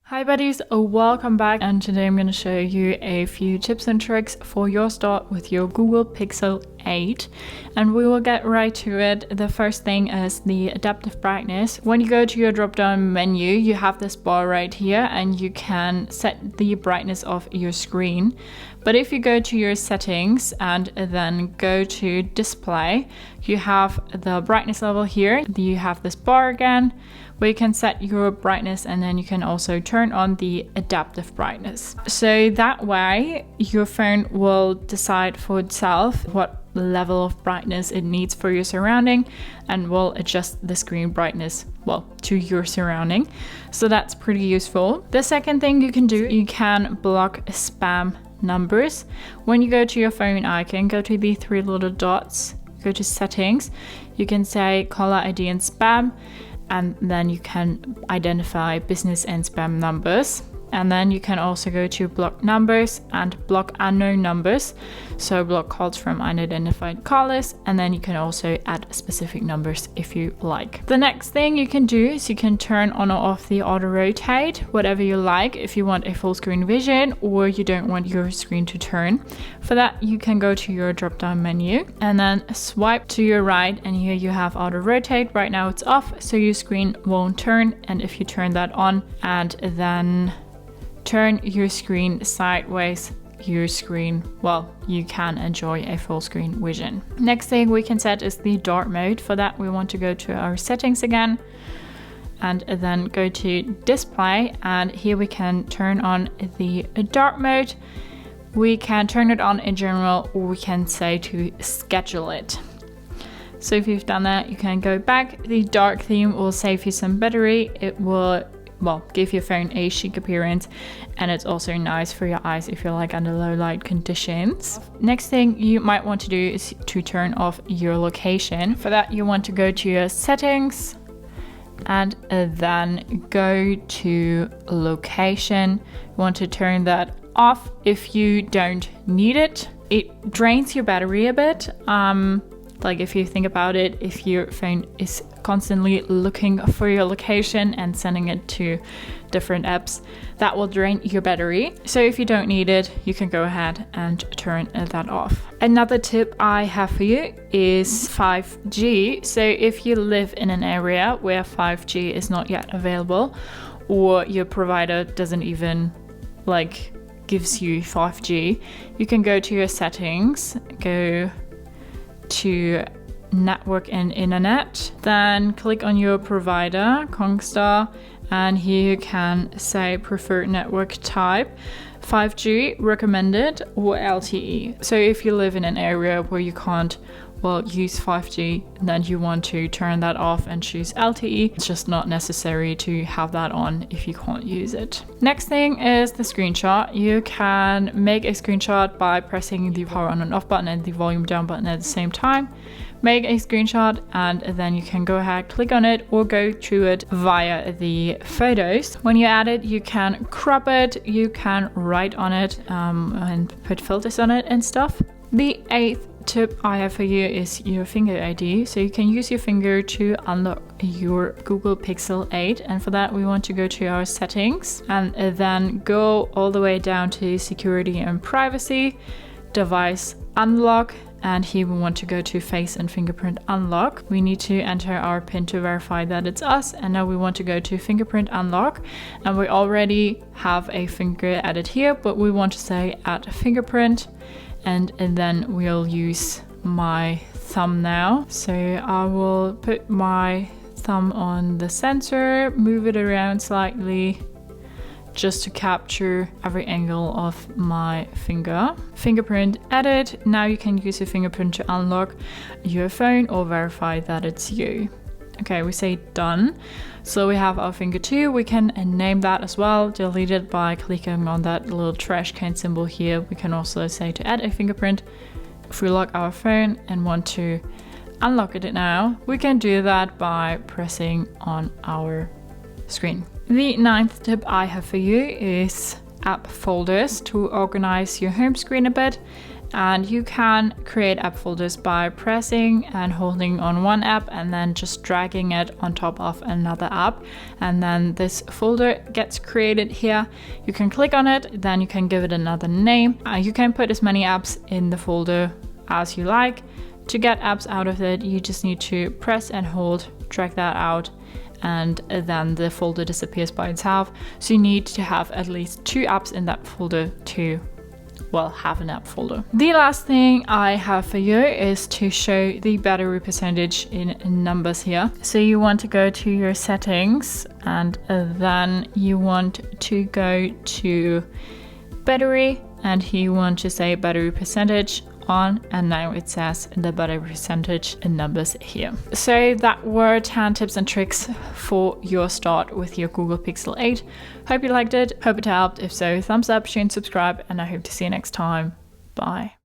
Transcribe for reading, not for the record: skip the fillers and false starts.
Hi buddies, welcome back, and today I'm going to show you a few tips and tricks for your start with your Google Pixel 8, and we will get right to it. The first thing is the adaptive brightness. When you go to your drop down menu, you have this bar right here and you can set the brightness of your screen. But if you go to your settings and then go to display, you have the brightness level here. You have this bar again where you can set your brightness, and then you can also turn on the adaptive brightness. So that way your phone will decide for itself what level of brightness it needs for your surrounding and will adjust the screen brightness, well, to your surrounding. So that's pretty useful. The second thing you can do, you can block spam numbers. When you go to your phone icon, go to the three little dots, go to settings, you can say caller ID and spam, and then you can identify business and spam numbers. And then you can also go to block numbers and block unknown numbers. So block calls from unidentified callers, and then you can also add specific numbers if you like. The next thing you can do is you can turn on or off the auto rotate, whatever you like, if you want a full screen vision or you don't want your screen to turn. For that, you can go to your drop down menu and then swipe to your right, and here you have auto rotate. Right now it's off, so your screen won't turn. And if you turn that on and then turn your screen sideways, your screen, well, you can enjoy a full screen vision. Next thing we can set is the dark mode. For that, we want to go to our settings again and then go to display, and here we can turn on the dark mode. We can turn it on in general, or we can say to schedule it. So if you've done that, you can go back. The dark theme will save you some battery. It will, well, give your phone a chic appearance, and it's also nice for your eyes if you're like under low light conditions. Next thing you might want to do is to turn off your location. For that, you want to go to your settings and then go to location. You want to turn that off if you don't need it. It drains your battery a bit. Like if you think about it, if your phone is constantly looking for your location and sending it to different apps, that will drain your battery. So if you don't need it, you can go ahead and turn that off. Another tip I have for you is 5G. So if you live in an area where 5G is not yet available, or your provider doesn't even gives you 5G, you can go to your settings, go to network and internet, then click on your provider, Kongstar, and here you can say preferred network type, 5G recommended or LTE. So if you live in an area where you can't use 5G, then you want to turn that off and choose LTE. It's just not necessary to have that on if you can't use it. Next thing is the screenshot. You can make a screenshot by pressing the power on and off button and the volume down button at the same time. Make a screenshot, and then you can go ahead, click on it, or go to it via the photos. When you add it, you can crop it, you can write on it and put filters on it and stuff. The eighth tip I have for you is your finger ID. So you can use your finger to unlock your Google Pixel 8, and for that we want to go to our settings and then go all the way down to security and privacy, device unlock, and here we want to go to face and fingerprint unlock. We need to enter our PIN to verify that it's us, and now we want to go to fingerprint unlock, and we already have a finger added here, but we want to say add a fingerprint, and then we'll use my thumb now. So I will put my thumb on the sensor, move it around slightly just to capture every angle of my finger. Fingerprint added. Now you can use your fingerprint to unlock your phone or verify that it's you. Okay, we say done. So we have our finger 2. We can name that as well. Delete it by clicking on that little trash can symbol here. We can also say to add a fingerprint. If we lock our phone and want to unlock it now, we can do that by pressing on our screen. The ninth tip I have for you is app folders to organize your home screen a bit. And you can create app folders by pressing and holding on one app and then just dragging it on top of another app. And then this folder gets created here. You can click on it, then you can give it another name. You can put as many apps in the folder as you like. To get apps out of it, you just need to press and hold, drag that out, and then the folder disappears by itself. So you need to have at least 2 apps in that folder to, well, have an app folder. The last thing I have for you is to show the battery percentage in numbers here. So you want to go to your settings, and then you want to go to battery, and here you want to say battery percentage on, and now it says the battery percentage in numbers here. So that were 10 tips and tricks for your start with your Google Pixel 8. Hope you liked it, hope it helped. If so, thumbs up, share and subscribe, and I hope to see you next time. Bye.